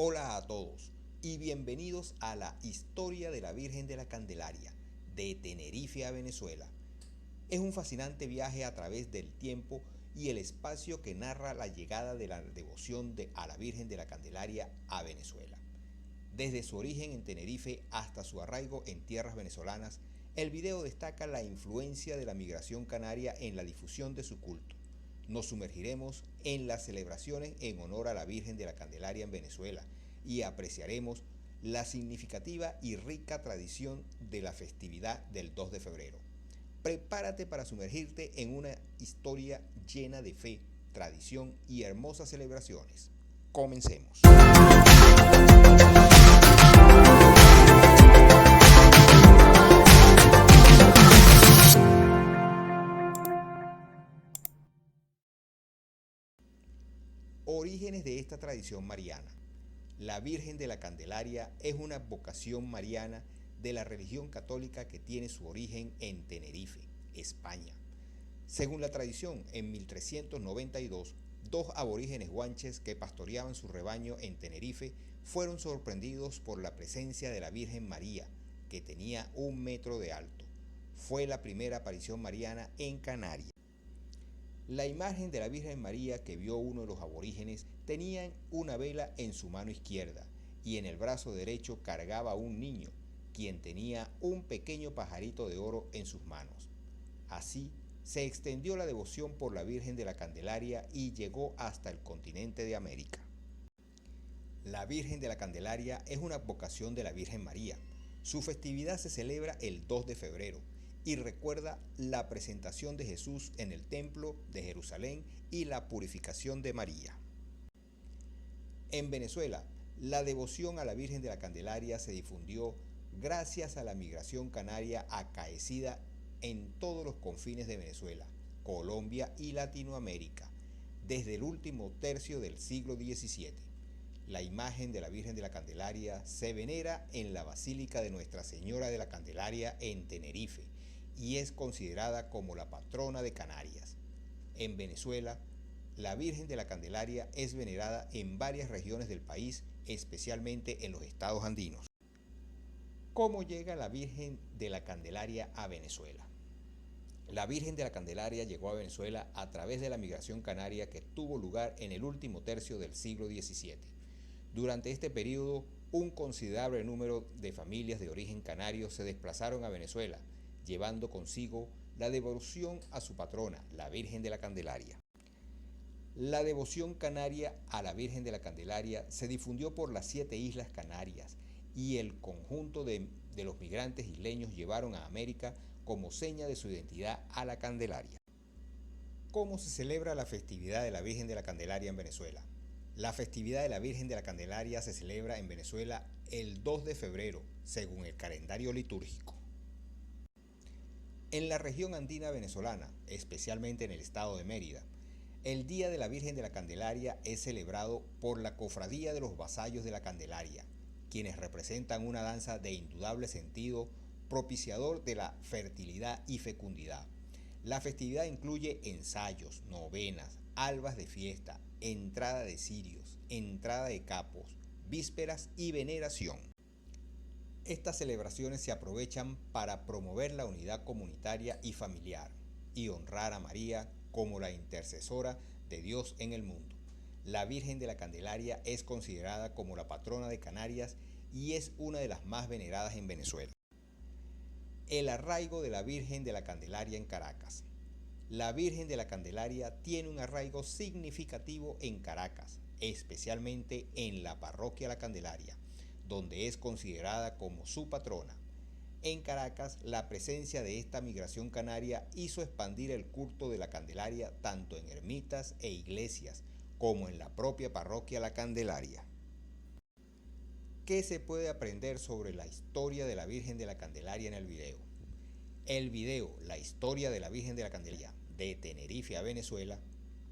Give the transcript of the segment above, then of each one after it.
Hola a todos y bienvenidos a la historia de la Virgen de la Candelaria, de Tenerife a Venezuela. Es un fascinante viaje a través del tiempo y el espacio que narra la llegada de la devoción a la Virgen de la Candelaria a Venezuela. Desde su origen en Tenerife hasta su arraigo en tierras venezolanas, el video destaca la influencia de la migración canaria en la difusión de su culto. Nos sumergiremos en las celebraciones en honor a la Virgen de la Candelaria en Venezuela y apreciaremos la significativa y rica tradición de la festividad del 2 de febrero. Prepárate para sumergirte en una historia llena de fe, tradición y hermosas celebraciones. Comencemos. Orígenes de esta tradición mariana. La Virgen de la Candelaria es una vocación mariana de la religión católica que tiene su origen en Tenerife, España. Según la tradición, en 1392, dos aborígenes guanches que pastoreaban su rebaño en Tenerife fueron sorprendidos por la presencia de la Virgen María, que tenía 1 metro de alto. Fue la primera aparición mariana en Canarias. La imagen de la Virgen María que vio uno de los aborígenes tenía una vela en su mano izquierda y en el brazo derecho cargaba a un niño, quien tenía un pequeño pajarito de oro en sus manos. Así se extendió la devoción por la Virgen de la Candelaria y llegó hasta el continente de América. La Virgen de la Candelaria es una vocación de la Virgen María. Su festividad se celebra el 2 de febrero y recuerda la presentación de Jesús en el templo de Jerusalén y la purificación de María. En Venezuela, la devoción a la Virgen de la Candelaria se difundió gracias a la migración canaria acaecida en todos los confines de Venezuela, Colombia y Latinoamérica, desde el último tercio del siglo XVII. La imagen de la Virgen de la Candelaria se venera en la Basílica de Nuestra Señora de la Candelaria en Tenerife y es considerada como la patrona de Canarias. En Venezuela, la Virgen de la Candelaria es venerada en varias regiones del país, especialmente en los estados andinos. ¿Cómo llega la Virgen de la Candelaria a Venezuela? La Virgen de la Candelaria llegó a Venezuela a través de la migración canaria que tuvo lugar en el último tercio del siglo XVII. Durante este periodo, un considerable número de familias de origen canario se desplazaron a Venezuela, llevando consigo la devoción a su patrona, la Virgen de la Candelaria. La devoción canaria a la Virgen de la Candelaria se difundió por las 7 islas Canarias y el conjunto de los migrantes isleños llevaron a América como seña de su identidad a la Candelaria. ¿Cómo se celebra la festividad de la Virgen de la Candelaria en Venezuela? La festividad de la Virgen de la Candelaria se celebra en Venezuela el 2 de febrero, según el calendario litúrgico. En la región andina venezolana, especialmente en el estado de Mérida, el Día de la Virgen de la Candelaria es celebrado por la Cofradía de los Vasallos de la Candelaria, quienes representan una danza de indudable sentido propiciador de la fertilidad y fecundidad. La festividad incluye ensayos, novenas, albas de fiesta, entrada de cirios, entrada de capos, vísperas y veneración. Estas celebraciones se aprovechan para promover la unidad comunitaria y familiar y honrar a María como la intercesora de Dios en el mundo. La Virgen de la Candelaria es considerada como la patrona de Canarias y es una de las más veneradas en Venezuela. El arraigo de la Virgen de la Candelaria en Caracas. La Virgen de la Candelaria tiene un arraigo significativo en Caracas, especialmente en la parroquia La Candelaria, donde es considerada como su patrona. En Caracas, la presencia de esta migración canaria hizo expandir el culto de la Candelaria tanto en ermitas e iglesias como en la propia parroquia La Candelaria. ¿Qué se puede aprender sobre la historia de la Virgen de la Candelaria en el video? El video La historia de la Virgen de la Candelaria, de Tenerife a Venezuela,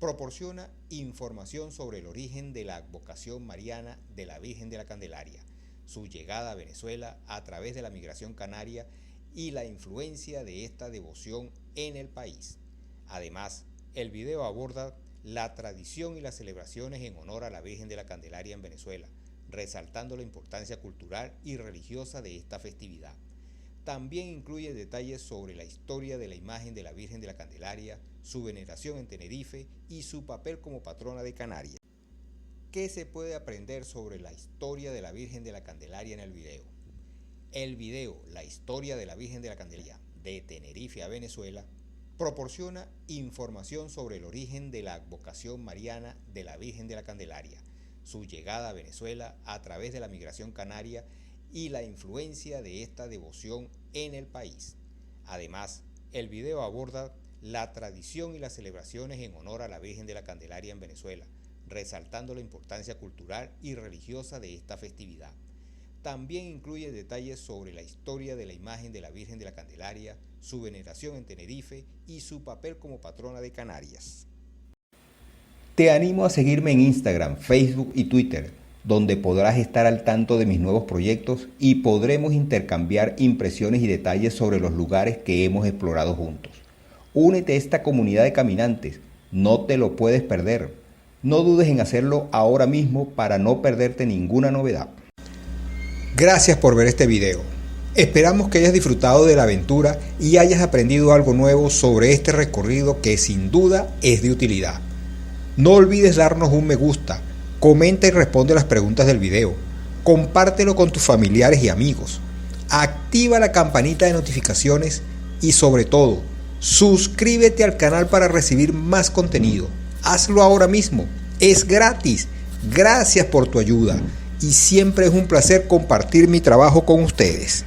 proporciona información sobre el origen de la vocación mariana de la Virgen de la Candelaria, su llegada a Venezuela a través de la migración canaria y la influencia de esta devoción en el país. Además, el video aborda la tradición y las celebraciones en honor a la Virgen de la Candelaria en Venezuela, resaltando la importancia cultural y religiosa de esta festividad. También incluye detalles sobre la historia de la imagen de la Virgen de la Candelaria, su veneración en Tenerife y su papel como patrona de Canarias. ¿Qué se puede aprender sobre la historia de la Virgen de la Candelaria en el video? El video La historia de la Virgen de la Candelaria de Tenerife a Venezuela proporciona información sobre el origen de la advocación mariana de la Virgen de la Candelaria, su llegada a Venezuela a través de la migración canaria y la influencia de esta devoción en el país. Además, el video aborda la tradición y las celebraciones en honor a la Virgen de la Candelaria en Venezuela, resaltando la importancia cultural y religiosa de esta festividad. También incluye detalles sobre la historia de la imagen de la Virgen de la Candelaria, su veneración en Tenerife y su papel como patrona de Canarias. Te animo a seguirme en Instagram, Facebook y Twitter, donde podrás estar al tanto de mis nuevos proyectos y podremos intercambiar impresiones y detalles sobre los lugares que hemos explorado juntos. Únete a esta comunidad de caminantes, no te lo puedes perder. No dudes en hacerlo ahora mismo para no perderte ninguna novedad. Gracias por ver este video. Esperamos que hayas disfrutado de la aventura y hayas aprendido algo nuevo sobre este recorrido que sin duda es de utilidad. No olvides darnos un me gusta, comenta y responde las preguntas del video, compártelo con tus familiares y amigos, activa la campanita de notificaciones y sobre todo, suscríbete al canal para recibir más contenido. Hazlo ahora mismo, es gratis. Gracias por tu ayuda y siempre es un placer compartir mi trabajo con ustedes.